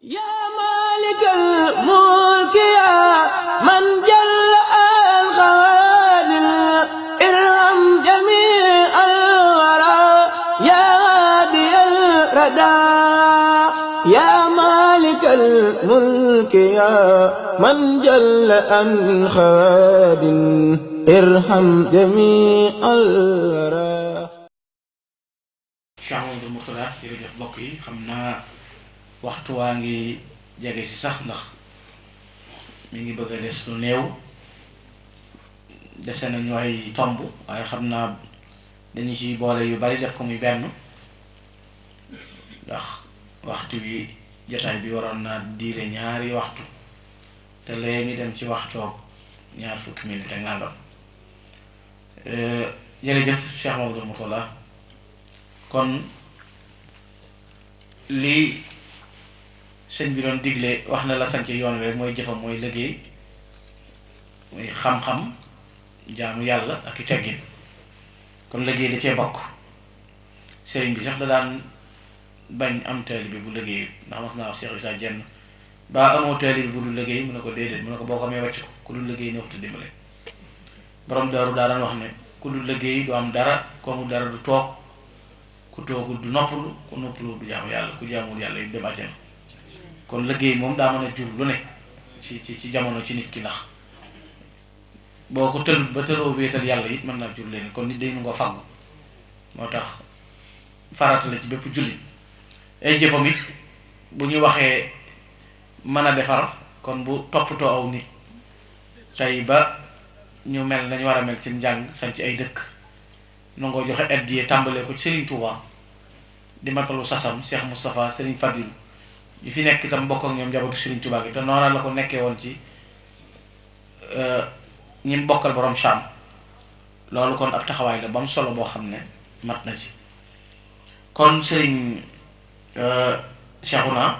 yaa maalikal mulki yaa man jalla al xawaadir irham jamii al waraa yaa haadiyal radaa yaa maalikal mulki yaa man jalla al xawaadir irham jamii al waraa. Cheikh Mamadou Mourtada jërëjëf mbokk yi, xam naa waxtu waa ngi jege si sax ndax mi ngi bëgg a des lu néew, dese na ñooy tomb, waaye xam naa dañu ci boole yu bari def ko muy benn, ndax waxtu wi jotaay bi waroon naa diire ñaari waxtu te léegi ñu dem ci waxtoog ñaar fukki minute ak nangam. Jërëjëf Cheikh Mamadou Mourtada. kon lii sëñ bi doon digle wax na la sànc yoon wi rek mooy jëfam, mooy liggéey, mooy xam-xam, jaamu yàlla ak i teggin. kon liggéey da cee bokk. sëriñ bi sax da daan bañ am taalibe bu liggéey, ndax mas naa wax Cheikh Issa Dieng ba amoo taalibe bu dul liggéey mu ne ko déedéet, mu ne ko boo ko amee wàcc ko, ku dul liggéey ne waxtu dimbale. borom daaru daa daan wax ne ku dul liggéey du am dara, ku amul dara du toog, ku toogul du noppalu, ku noppalu du jaamu yàlla, ku jaamul yàlla yi dem àjjana. kon liggéey moom daa mën a jur lu ne ci jamono ci nit ki, ndax boo ko tëlut ba tëloo wéetal yàlla it mën naa jur leen. kon nit day nu nga fàggu, moo tax farata la ci bépp jullit. ay jëfam it bu ñu waxee mën a defar, kon bu toppatoo aw nit tey ba ñu mel nañ war a mel ci njàng, sañ ci ay dëkk, nangoo joxe addiye tàmbalee ko ci Serigne Touba di matalu sasam Cheikh Moustapha, Serigne Fadil yu fi nekk itam bokk ak ñoom njabootu Serigne Touba gi, te noona la ko nekkee woon ci ñi mu bokkal borom Cham. loolu kon ab taxawaay la ba mu solo boo xam ne mat na ci. kon Serigne Cheikhouna,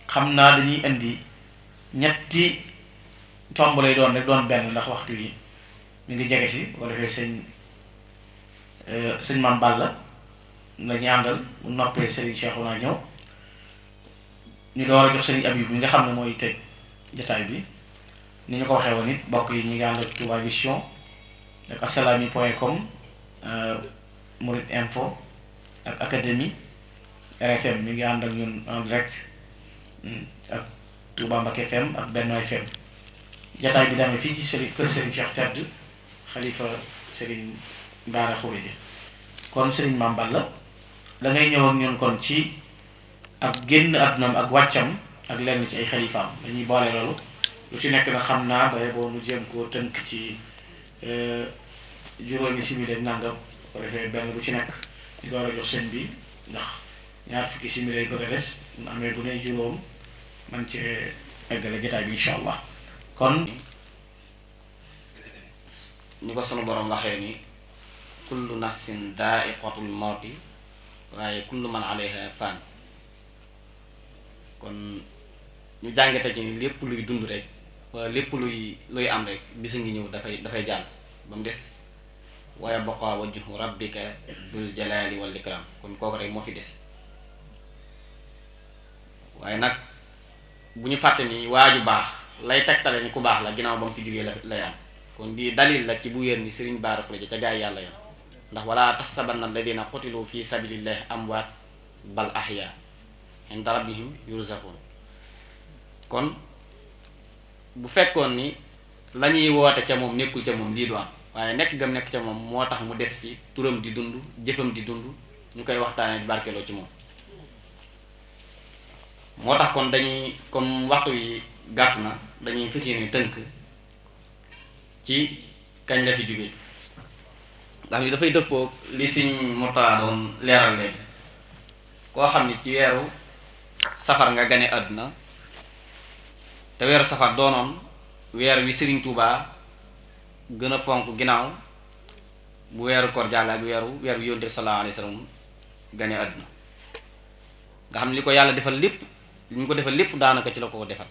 xam naa dañuy indi ñetti tomb lay doon rek, doon benn ndax waxtu yi mi ngi jege si. bu ko defee sëñ Mame Balla la ñu àndal, bu noppee Serigne Cheikhouna ñëw, ñu door a jox Serigne Abib bi nga xam ne mooy tëj jotaay bi. ni ñu ko waxee woon it mbokk yi ñu ngi ànd ak Touba Vision ak assalaamy.com, Mouride Info ak Académie RFM mi ngi ànd ak ñun en direct, ak Touba Mbacké FM ak Benno FM. jotaay bi demee fii ci Serigne kër Serigne Cheikh Tedd xalifa Serigne Bara Khourédia. kon Serigne Mame Balla da ngay ñëw ak ñun kon ci ak génn àddunaam ak wàccam ak lenn ci ay xalifaam. dañuy boole loolu lu ci nekk na xam naa ba boo nu jéem koo tënk ci juróomi simili ak nangam, ko defee benn bu ci nekk ñu door a jox sëñ bi, ndax ñaar fukki simili ay bëgg a des mu amee bu ne juróom man ci eggale jotaay bi incha allah. kon ni ko sunu borom waxee ni kullu nafsin daa'iqatul mawti waaye kullu man alayha fan. kon ñu jàngate ci ni lépp luy dund rek wala lépp luy am rek bisa ngi ñëw dafay jàll, ba mu des wa yabqa wajhu rabbika dul jalaali wal ikram. kon kooku rek moo fi des. waaye nag bu ñu fàtte ni waaju baax lay tegtale ni ku baax la ginnaaw ba mu fi jógee lay am. kon bii dalil la ci bu wér ni Serigne Bara Khourédia ca gaay yàlla ya, ndax wala taxsabanna alladina qutilu fi sabilillahi amwaat bal ahya inda rabbihim yurzaqun. kon bu fekkoon ni la ñuy woote ca moom nekkul ca moom lii du am, waaye nekk gam nekk ca moom moo tax mu des fi, turam di dund, jëfam di dund, ñu koy waxtaanee di barkeloo ci moom. moo tax kon dañuy, comme waxtu yi gàtt na, dañuy fas yéene tënk ci kañ la fi jóge, ndax li dafay dëppoo li Sëñ Mourtada doon leeral léegi. koo xam ni ci weeru safar nga gane àdduna, te weeru safar doonoon weer wi Serigne Touba gën a fonk ginnaaw bu weeru koor jàll ak weer wi Yonent bi sallallahu alayhi wa sallam gane àdduna, nga xam ni li ko yàlla defal lépp, li ñu ko defal lépp daanaka ci la ko defal.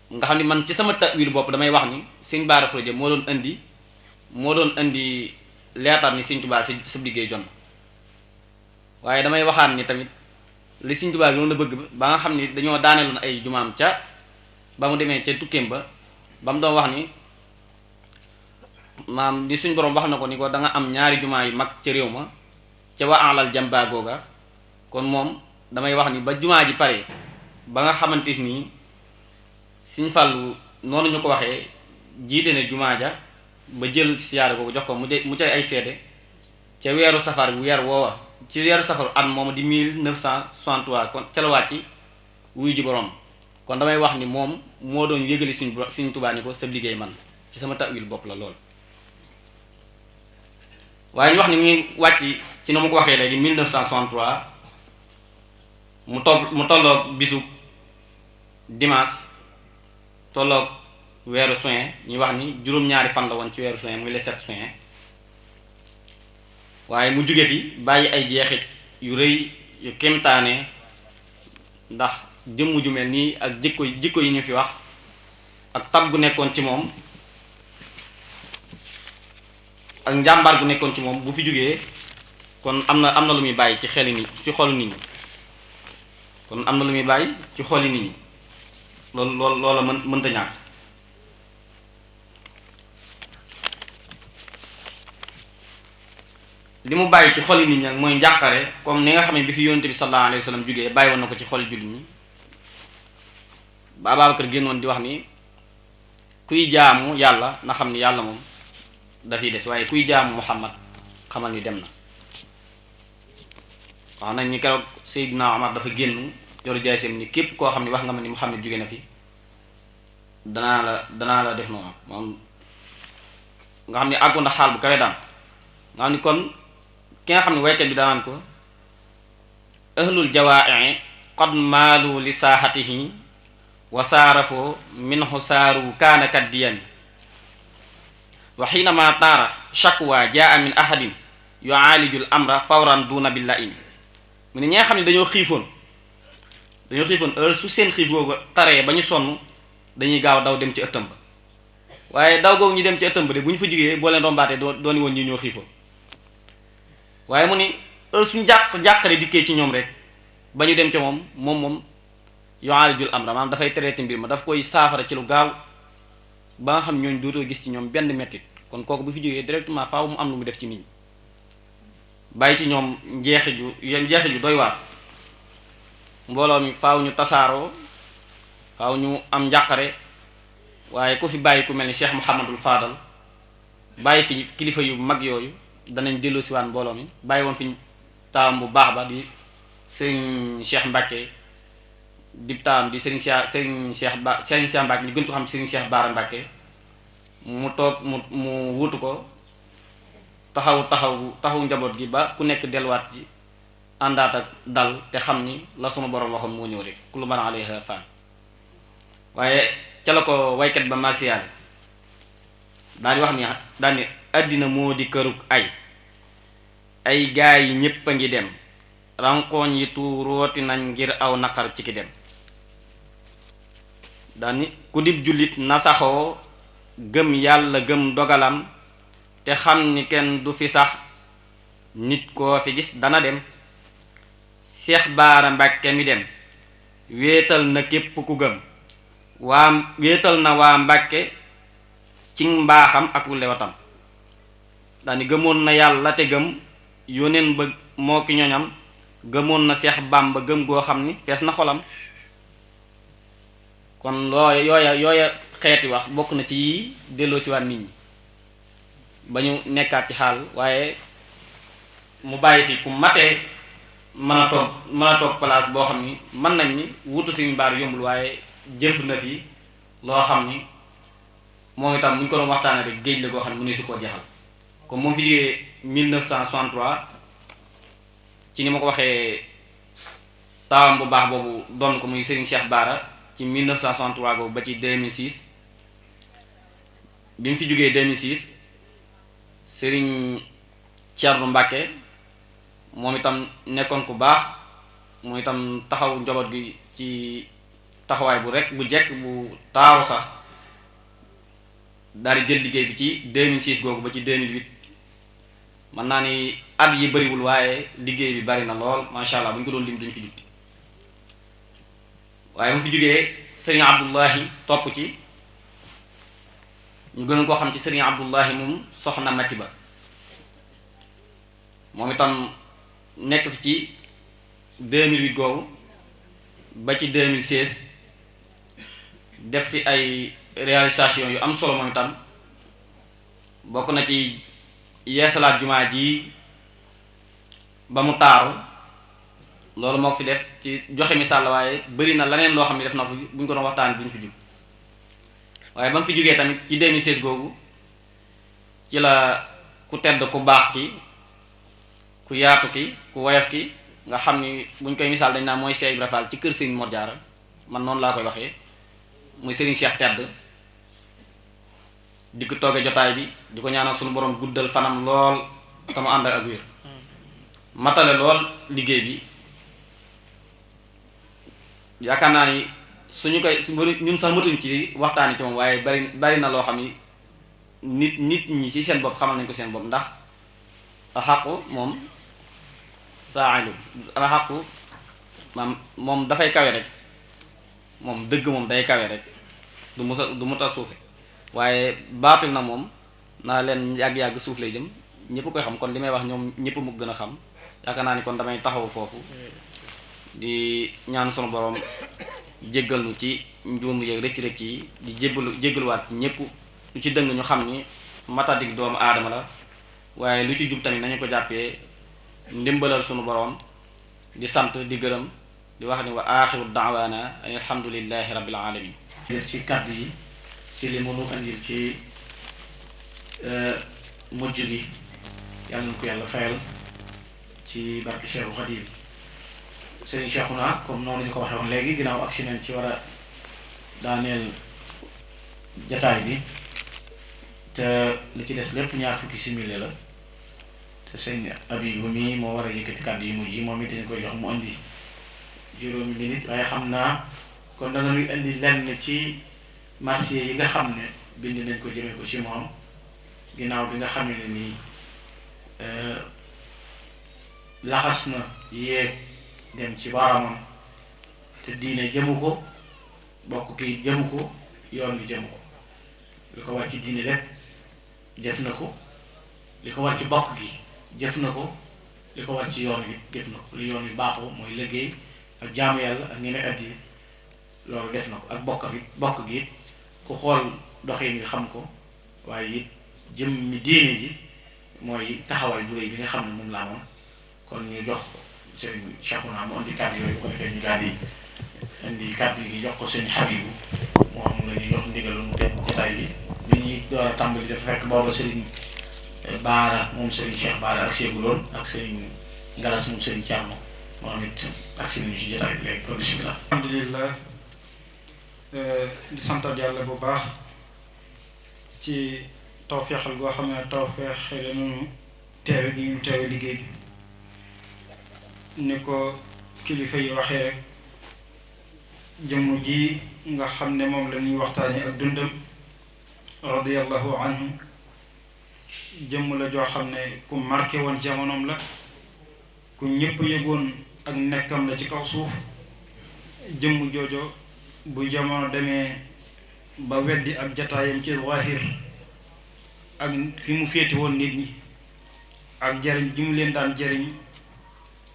nga xam ni man ci sama ta'wil bopp damay wax ni Serigne Bara Khourédia moo doon indi leetar ni Serigne Touba si sab liggéey jonn. waaye damay waxaan ni tamit li Sëriñ Tuubaa loolu la bëgg ba nga xam ni dañoo daaneeloon ay jumaam ca ba mu demee ca tukkeem ba mu doon wax ni maam di suñ borom wax na ko ni ko da nga am ñaari jumaa yu mag ca réew ma ca wa alal jamba googa. kon moom damay wax ni ba jumaa ji pare ba nga xamante ni Sëriñ Fallu noonu ñu ko waxee jiite ne jumaa ja ba jël siyaare googu jox ko mu cay ay seede ca weeru safar weer woowa ci weeru safar at moom di 1963 kon ca la wàcc wuyu ji borom. kon damay wax ni moom moo doon yëgali Sëriñ Tuubaa ni ko sa liggéey man ci sama tawil bopp la lool. waaye ñu wax ni mu ngi wàcc ci na ma ko waxee léegi 1963 mu tolloog bisu dimanche tolloog weeru juin ñu wax ni juróom-ñaari fan la woon ci weeru juin muy le 7 juin. waaye mu jóge fi bàyyi ay jeexit yu rëy yu kéemtaane ndax jëmm ju mel nii ak jikko yi ñu fi wax ak tab gu nekkoon ci moom ak njàmbaar gu nekkoon ci moom bu fi jógee kon am na lu muy bàyyi ci xeli nit ci xolu nit ñi kon am na lu muy bàyyi ci xoli nit ñi loola mënta ñàkk. li mu bàyyi ci xoli nit ñi nag mooy njàqare comme ni nga xam ne bi fi yonent bi sallallahu alayhi wa sallam jógee bàyyi woon na ko ci xoli jullit ñi ba Ababacar génnoon di wax ni kuy jaamu yàlla na xam ni yàlla moom dafiy des waaye kuy jaamu Muhammad xamal ni dem na. wax nañ ni keroog Seydina Omar dafa génn yor jaaseem ni képp koo xam ne wax nga ma ni Muhammad jóge na fi danaa la def noonu moom nga xam ne àggoon na xaal bu kawe daan nga xam ni kon ki nga xam ne waykat bi danaan ko ahlul jawaa'i qad maalu li saaxatihi wa saarafoo minhu saaru kaana kaddiyami wa xiinama taara shakwa jaa min ahadin yu'aalijul amra fawran duna billa in mu ne ñi nga xam ne dañoo xiifoon heure su seen xiif googu taree ba ñu sonn dañuy gaaw daw dem ci ëttam ba waaye daw googu ñu dem ci ëttam ba de bu ñu fa jógee boo leen rombaatee dooni woon ñi ñoo xiifoon waaye mu ni heure suñ jàqare dikkee ci ñoom rek ba ñu dem ca moom yu'aalijul amra maanaam dafay traité mbir ma daf koy saafara ci lu gaaw ba nga xam ñooñ dootoo gis ci ñoom benn mettit kon kooku bu fi jógee directement faaw mu am lu mu def ci nit ñi bàyyi ci ñoom njeexit yu doy waar. mbooloo mi faaw ñu tasaaroo faaw ñu am njàqare waaye ku fi bàyyi ku mel ni Cheikh Mouhamadul Fadal bàyyi fi kilifa yu mag yooyu danañ dellu siwaan mbooloo mi bàyyi woon fi taawam bu baax ba di Serigne Cheikh Mbacke di taawam di Serigne Cheikh Mbacke ñu gën ko xam Serigne Cheikh Baara Mbacke mu toog mu wutu ko taxaw njaboot gi ba ku nekk delluwaat ci àndaat ak dal te xam ni la sunu borom waxoon moo ñëw rek kullu man alayha fan. waaye ca la ko waykat ba marsiyaal daal di àddina moo di kërug ay gaay yi ñépp a ngi dem rankooñ yi tuurooti nañ ngir aw naqar ci ki dem daani ku dib jullit na saxoo gëm yàlla gëm dogalam te xam ni kenn du fi sax nit koo fi gis dana dem Seex Baara Mbàkke mi dem wéetal na képp ku gëm wéetal na waa Mbàkke ci mbaaxam ak lewatam daani gëmoon na yàlla te gëm yónneen ba moo ki ñoñam gëmoon na Seex Bàmba gëm goo xam ni fees na xolam kon yooya xeeti wax bokk na ci yi delloo si waat nit ñi ba ñu nekkaat ci xaal waaye mu bàyyi fi ku matee mën a toog place boo xam ni mën nañ ni wutu Sëriñ Baara yombul waaye jëf na fi loo xam ni moom itam bu ñu ko doon waxtaanee rek géej la goo xam ne mu ne su koo jeexal comme moom fi liggéey 1963 ci ni ma ko waxee taawam bu baax boobu doon ko muy Serigne Cheikh Baara ci 1963 boobu ba ci 2006 bi mu fi jógee 2006 Serigne Thierno Mbacke moom itam nekkoon ku baax moom itam taxaw njaboot gi ci taxawaay bu jekk bu taaru sax daal di jël liggéey bi ci 2006 googu ba ci 2008 mën naa ni at yi bëriwul waaye liggéey bi bari na lool macha allah bu ñu ko doon lim duñ fi jut waaye mu fi jógee sëriñ Abdullahi topp ci, ñu gën koo xam ci sëriñ Abdullahi moom soxna Mati Ba, moom itam nekk fi ci 2008 googu ba ci 2016 def fi ay réalisation yu am solo. moom itam bokk na ci yeesalaat jumaa ji ba mu taaru, loolu moo fi def ci joxe misaal la, waaye bëri na leneen loo xam ne def na fi bu ñu ko doon waxtaan bu ñu fi jug. waaye ba mu fi jógee tamit ci 2016 googu ci la ku tedd ku baax ki, ku yaatu ki, ku woyof ki, nga xam ni buñ koy misaal dañ naa mooy Cheikh Ibra Fall ci kër Serigne Mor Diarra, man noonu laa koy waxee, muy Serigne Cheikh tedd di ko toogee jotaay bi, di ko ñaanal suñu borom guddal fanam lool te mu ànd ak wér, matale lool liggéey bi. yaakaar naa ni suñu koy ñun sax matuñ ci waxtaani ci moom, waaye bari na loo xam ni nit ñi ci seen bopp xamal nañ ko seen bopp, ndax alxaqu moom saa'ilu, alxaqu moom dafay kawe rek, moom dëgg moom day kawe rek, du muta suufe, waaye baatil na moom naa leen yàgg-yàgg suuf lay jëm, ñëpp koy xam. kon li may wax ñoom ñëpp mu gën a xam. yaakaar naa ni kon damay taxaw foofu di ñaan sunu borom jéggal nu ci njuum yeeg rëcc-rëcc yi, di jéggaluwaat ci ñëpp. lu ci dëng ñu xam ni matadik doomu aadama la, waaye lu ci jub tamit nañu ko jàppee ndimbalal sunu borom. di sant di gërëm di wax ni wa aaxiru daawaana alhamdulillahi rabbil alamin. ci kàddu yi ci li mënu andil ci mujj gi, yàlla na ko yàlla fayal ci barke Cheikhul Khadim. Serigne Cheikhouna comme noonu ñu ko waxee woon léegi, ginnaaw ak si neen ci war a daaneel jataay bi, te li ci des lépp ñaar fukki simili la, te sëñ Abibu mi moo war a yëkkati kàddu yu mujj yi, moom it dañu koy jox mu indi juróomi minute. waaye xam naa kon da nga ñuy indi lenn ci marché yi nga xam ne bind nañ ko jëmee ko ci moom, ginnaaw bi nga xamee ne nii laxas na yéeg dem ci baramam, te diine jëmu ko, bokk kii jëmu ko, yoon wi jëmu ko. li ko war ci diine lépp jëf na ko, li ko war ci bokk gi jëf na ko, li ko war ci yoon wi jëf na ko. li yoon wi baaxoo mooy liggéey ak jaamu yàlla ak ñeme addi, loolu def na ko. ak bokk gi it ku xool doxin wi xam ko, waaye it jëm mi diine ji mooy taxawaay bu rëy bi nga xam ne moom laa moom. kon ñu jox sëñ Cheikhouna mu indi kàddu yooyu, bu ko defee ñu daal di indi kàddu yi jox ko sëñ Habibu, moom la ñuy jox ndigalu mu teg jotaay bi. bi ñuy door a tàmbali dafa fekk booba sëriñ Baara moom sëriñ Cheikh Baara ak seegu lool, ak sëriñ Galas moom sëriñ Thierno moom it ak sëriñ ci jotaay bi léegi. kon bismillah. alhamdulillah, di santat yàlla bu baax ci tawfeexal goo xam ne tawfeexal nañu teewe gi ñu teewe liggéey bi. ni ko kilifa yi waxee rek, jëmm ji nga xam ne moom la ñuy waxtaanee ak dundam radiyallahu anhu, jëmm la joo xam ne ku marqué woon jamonoom la, ku ñëpp yëgoon ak nekkam la ci kaw suuf. jëmm joojo bu jamono demee ba weddi ak jataayam ci zaahir ak fi mu féete woon nit ñi, ak jariñ gi mu leen daan jariñ,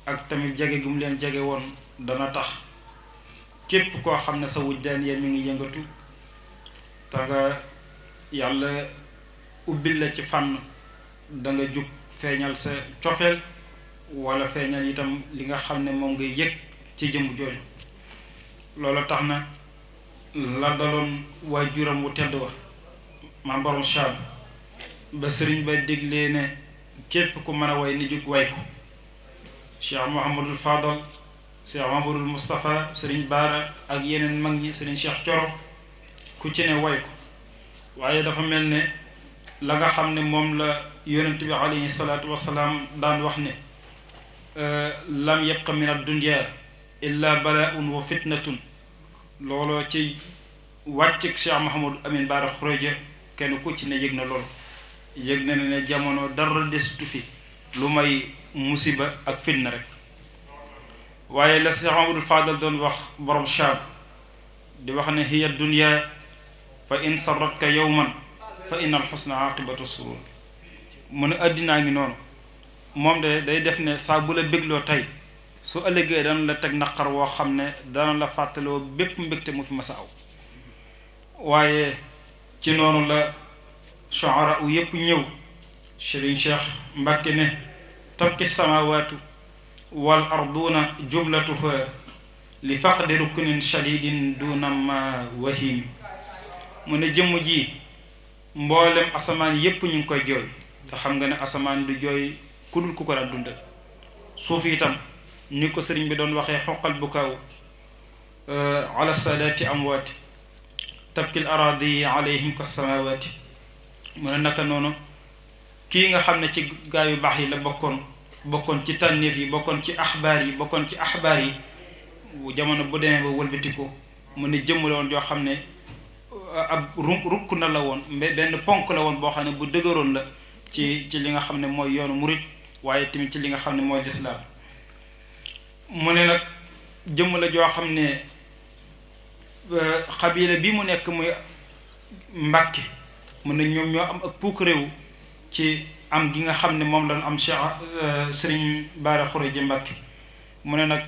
ak tamit jege gi mu leen jege woon, dana tax képp koo xam ne sa wujdaan ya mi ngi yëngatu, te nga yàlla ubbil la ci fànn, danga jug feeñal sa cofeel wala feeñal itam li nga xam ne moom ngay yëg ci jëmm jooju. loolu tax na la daloon waajuram wu tedd wa maam borom Saam, ba sëriñ ba déglee ne képp ku mën a way ni jug way ko. Cheikh Mouhamadul Fadal, Cheikh Mouhamadul Moustapha, sëriñ Baara ak yeneen mag ñi, sëriñ Cheikh Coro, ku ci ne way ko. waaye dafa mel ne la nga xam ne moom la yonent bi alayhi salaatu wasalaam daan wax ne lam yabqa min ad-dunya illa bala'un wa fitnatun, looloo ci wàccik Cheikh Mouhamadou Amine Bara Khourédia kenn ku ci ne yëg na loolu. yëg na ne jamono dara desutu fi lu may musiba ak fitna rek. waaye la Cheikh Mouhamadou Fadal doon wax borom Saam di wax ne hiya dunya fa in sarratka yawman fa inna al xusna aqibatu surur mu ne addinaa ngi noonu moom de day def ne saa bu la bégloo tey su ëllëgee dana la teg naqar woo xam ne dana la fàttaloo bépp mbégte mu fi masa aw waaye ci noonu la shuara u yépp ñëw Serigne Cheikh Mbacke ne tabki samawaatu wal arduuna jublatuha li faqdi ruknin shadidin duna ma wahimi mu ne jëmm ji mboolem asamaan yépp ñu ngi koy jooy te xam nga ne asamaan du jooy ku dul ku ko daan dundal suuf itam ni ko sëriñ bi doon waxee xoqal bukaaw ala saadaati amwaati tabkil araadi alayhim ka samawaati mu ne naka noonu kii nga xam ne ci gaa yu baax yi la bokkoon ci tànneef yi bokkoon ci axbaar yi jamono bu demee ba wëlbati ko mu ne jëmm la woon joo xam ne ab rukk na la woon benn ponk la woon boo xam ne bu dëgëroon la ci li nga xam ne mooy yoonu murit waaye tamit ci li nga xam ne mooy lislaam mu ne nag jëmm la joo xam ne xabila bi mu nekk muy Mbàkke mu ne ñoom ñoo am ak puuk réew ci am gi nga xam ne moom lañ am Cheikh Serigne Bara Khourédia Mbàkke mu ne nag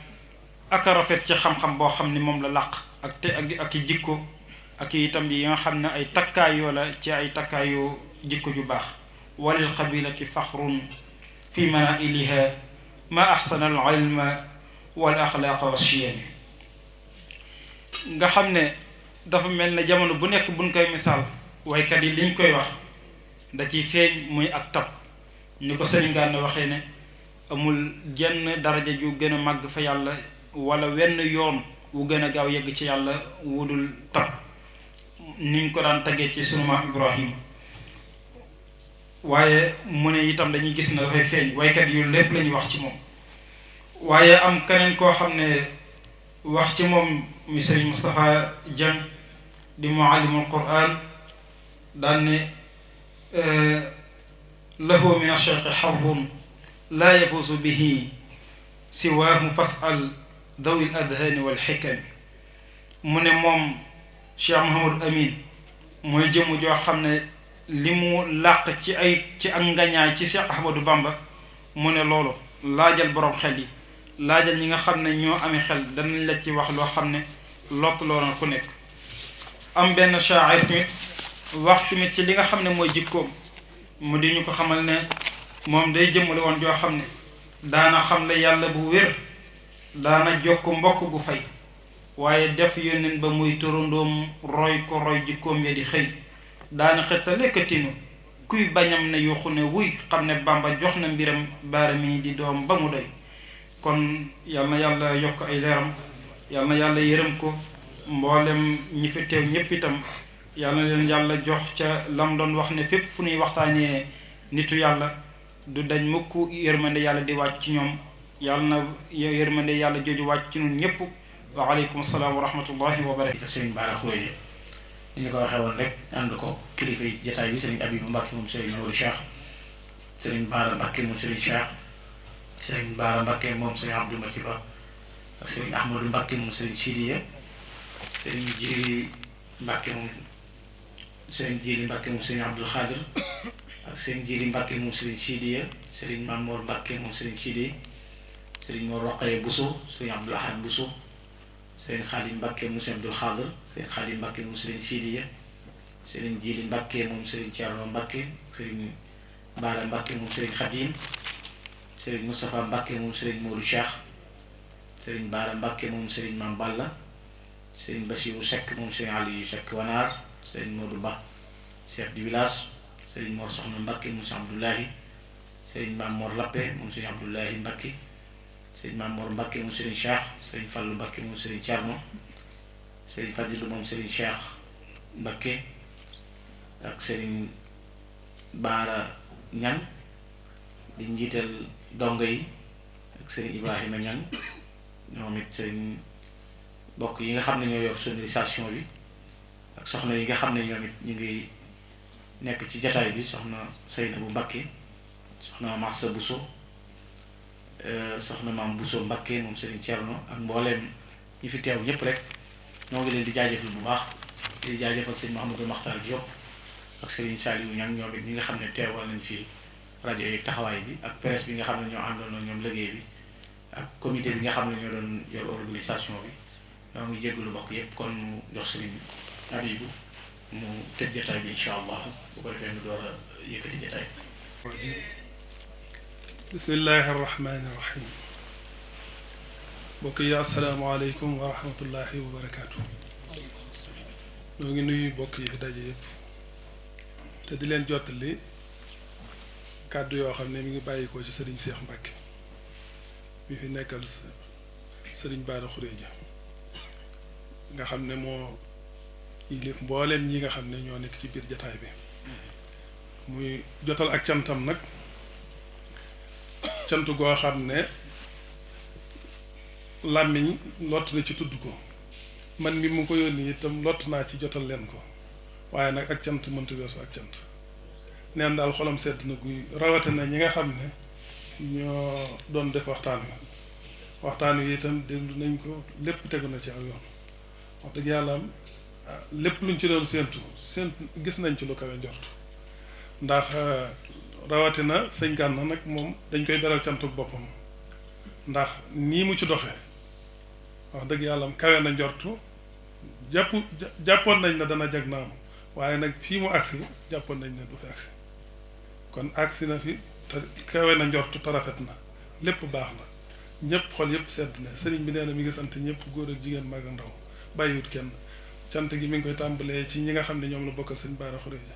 ak a rafet ci xam-xam boo xam ne moom la làq ak i jikko ak itam yi nga xam ne ay takkaayoo la ci ay takkaayoo jikko ju baax walil qabilati faxrun fi manailiha ma axsana al ilma wal axlaaqa wa chiyami nga xam ne dafa mel ne jamono bu nekk buñ koy misaal waykat yi liñ koy wax da ciy feeñ muy ak tab ni ko Sëriñ Gana waxee ne amul jenn daraja ju gën a màgg fa yàlla wala wenn yoon wu gën a gaaw yegg ci yàlla wudul tab niñ ko daan taggee ci sunu maam Ibrahima waaye mu ne itam dañuy gis ne dafay feeñ waykat yu lépp lañuy wax ci moom waaye am keneen koo xam ne wax ci moom mi Sëriñ Moustapha Dieng di muallimul Qur'an daan ne lahu min ash-shayqi xarrun laa yafuusu bihi siwaahu fas'al dawi al-adhaani wal xikami mu ne moom Cheikh Mouhamadou Amine mooy jëmm joo xam ne li mu làq ci ak ngañaay ci Cheikh Ahmadou Bamba mu ne loolu laajal boroom xel yi laajal ñi nga xam ne ñoo amee xel danañ la ci wax loo xam ne lott loona ku nekk am benn shaa'ir tamit wax tamit ci li nga xam ne mooy jikkoom mu di ñu ko xamal ne moom day jëmmale woon joo xam ne daana xam la yàlla bu wér daana jokk mbokk gu fay waaye def yónneen ba muy turandoom roy ko roy jikkoom ya di xëy daana xetta lekkatinu kuy bañam ne yuuxu ne wuy xam ne Bàmba jox na mbiram baara mi di doom ba mu doy kon yal na yàlla yokk ay leeram yal na yàlla yërëm ko mboolem ñi fi teew ñépp itam yal na leen yàlla jox ca lam doon wax ne fépp fu ñuy waxtaanee nitu yàlla du dañ mukk yërmande yàlla di wàcc ci ñoom yal na yërmande yàlla jooju wàcc ci ñun ñépp wa aleykum salaam wa rahmatullahi wa barakatuh. Serigne Bara Khourédia ni ñu ko waxee woon rek ànd ko kilifa yi jataay bi Serigne Abibou Mbacke moom Serigne Modou Cheikh Serigne Bara Mbacke moom Serigne Cheikh Serigne Bara Mbacke moom Serigne Abdou Massiba ak Serigne Ahmadou Mbacke moom Serigne Sidiya Serigne Jili Mbacke moom Serigne Jili Mbacke moom Serigne Abdoul Khadir ak Serigne Jili Mbacke moom Serigne Sidiya Serigne Mamour Mbacke moom Serigne Sidi Serigne Mor Roqaye Bousso Serigne Abdoul Ahad Bousso Serigne Khadim Mbacke moom Serigne Abdoul Khadir Serigne Khadim Mbacke moom Serigne Sidiya Serigne Jili Mbacke moom Serigne Thierno Mbacke Serigne Bara Mbacke moom Serigne Khadim Serigne Moustapha Mbacke moom Serigne Modou Cheikh Serigne Bara Mbacke moom Serigne Mame Balla Serigne Bassirou Seck moom Serigne Aliou Seck Wanaar Serigne Modou Ba chef du village Serigne Mor Soxna Mbacke moom Serigne Abdoulahi Serigne Mame Mor Lappé moom Serigne Abdoulahi Mbacke Serigne Mame Mor Mbacke moom Serigne Cheikh Serigne Fallou Mbacke moom Serigne Thierno Serigne Fadilou moom Serigne Cheikh Mbacke ak Serigne Bara Niang di njiital dongo yi ak Serigne Ibrahima Niang ñoom it seen bokk yi nga xam ne ñoo yor sonorisation bi ak soxna yi nga xam ne ñoom it ñu ngi nekk ci jataay bi soxna Seynabou Mbacke soxna Massa Bousso soxna Maam Bousso Mbacke moom Serigne Thierno ak mbooleem ñi fi teew ñépp rek ñoo ngi leen di jaajëfal bu baax di jaajëfal sëñ Mouhamadou Makhtar Diop ak Serigne Saliou Niang ñoom it ñi nga xam ne teewal nañ fi rajo yi taxawaay bi ak presse bi nga xam ne ñoo àndoon ñoom liggéey bi ak comité bi nga xam ne ñoo doon yor organisation bi ñoo ngi jégalu bokk yépp kon mu jox Serigne Abibou mu tëj jotaay bi incha allah bu ko defee mu door a yëkkati jotaay. bismillahi arrahmani irrahim mbokk yi asalaamaaleykum wa rahmatullahi wa barakaatu. ñoo ngi nuyu mbokk yi fi daje yëpp te di leen jottali kàddu yoo xam ne mi ngi bàyyikoo ci sëriñ Cheikh Mbacke mi fi nekkal sëriñ Bara Khourédia nga xam ne moo yilif mbooleem ñi nga xam ne ñoo nekk ci biir jataay bi muy jotal ak cantam nag cant goo xam ne làmmiñ lott na ci tudd ko man mi mu ko yónni itam lott naa ci jotal leen ko waaye nag ak cant mënta weesu ak cant neen daal xolam sedd na guy rawatina ñi nga xam ne ñoo doon def waxtaan wi itam déglu nañ ko lépp tegu na ci aw yoon wax dëgg yàlla am lépp luñ ci doon séentu gis nañ ci lu kawe njort ndax rawatina sëñ Gana nag moom dañ koy beral cantuk boppam ndax nii mu ci doxee wax dëgg yàlla kawe na njortu jàppoon nañ ne dana jag naam waaye nag fii mu agsi jàppoon nañ ne du fi agsi kon agsi na fi te kawe na njortu te rafet na lépp baax na ñëpp xol yëpp sedd na sëriñ bi nee na mi ngi sant ñëpp góor ak jigéen mag ak ndaw bàyyiwut kenn cant gi mi ngi koy tàmbalee ci ñi nga xam ne ñoom la bokkal sëñ Bara Khourédia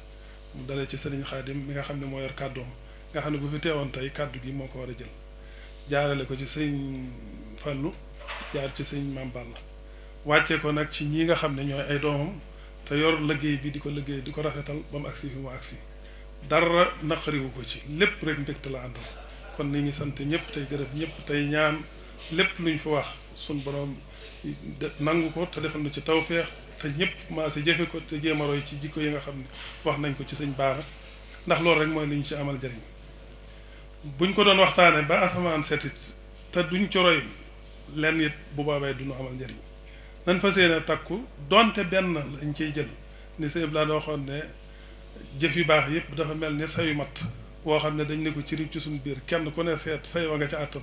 mu dalee ci sëriñ Xaadim mi nga xam ne moo yor kàddoom nga xam ne bu fi teewoon tey kàddu gi moo ko war a jël jaarale ko ci sëñ Fallu jaar ci sëñ Mame Balla wàcce ko nag ci ñi nga xam ne ñooy ay doomam te yor liggéey bi di ko liggéey di ko rafetal ba mu agsi fi mu agsi dara naqariwu ko ci lépp rek mbégte la àndal kon ni ngi sant ñëpp tey gërëm ñëpp tey ñaan lépp luñ fi wax suñ borom nangu ko te defal na ci tawfeex te ñëpp maa si jëfe ko te jéem a roy ci jikko yi nga xam ne wax nañ ko ci sëñ Bara ndax loolu rek mooy li ñu ci amal jëriñ buñ ko doon waxtaane ba asamaan setit te duñ ci roy lenn it bu boobee duñu amal njëriñ nan fa seen takku donte benn lañ ciy jël ni sëñ bi laa waxoon ne jëf yu baax yëpp dafa mel ni sayu matt woo xam ne dañ ne ko ci rib ci suñu biir kenn ku ne seet say wa nga ca àttan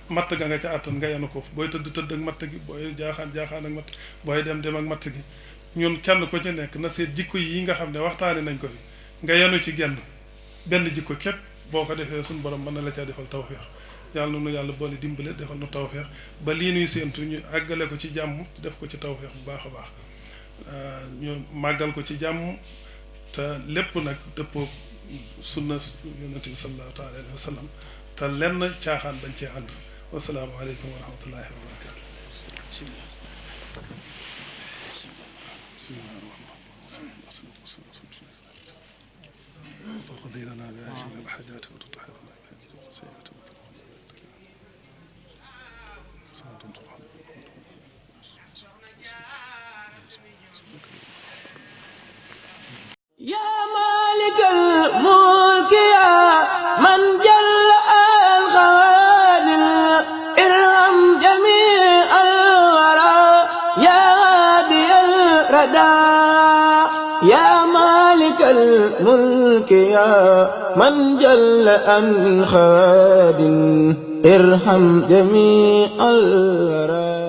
matt ga nga ca àttan nga yenu ko booy tëdd ak matt gi booy jaaxaan ak matt booy dem ak matt gi ñun kenn ko ci nekk na seet jikko yi nga xam ne waxtaani nañ ko fi nga yenu ci benn jikko képp boo ko defee suñu borom mën na la caa defal tawfeex yàlla nu yàlla boole dimbale defal nu tawfeex ba lii nuy séentu ñu àggale ko ci jàmm def ko ci tawfeex bu baax a baax ñu màggal ko ci jàmm te lépp nag dëppoo sunna yonent bi sallallahu alayhi wa sallam te lenn caaxaan bañ cee ànd wasalaamu aleykum wa rahmatullahi wa barakatu وقضي لنا بأجل الحاجات وتطهرنا بها سيئات يا مالك الملك يا من جل الخوادم ارحم جميع الورى يا هادي الردى يا مالك الملك يا من جل عن خواد ارحم جميع الورى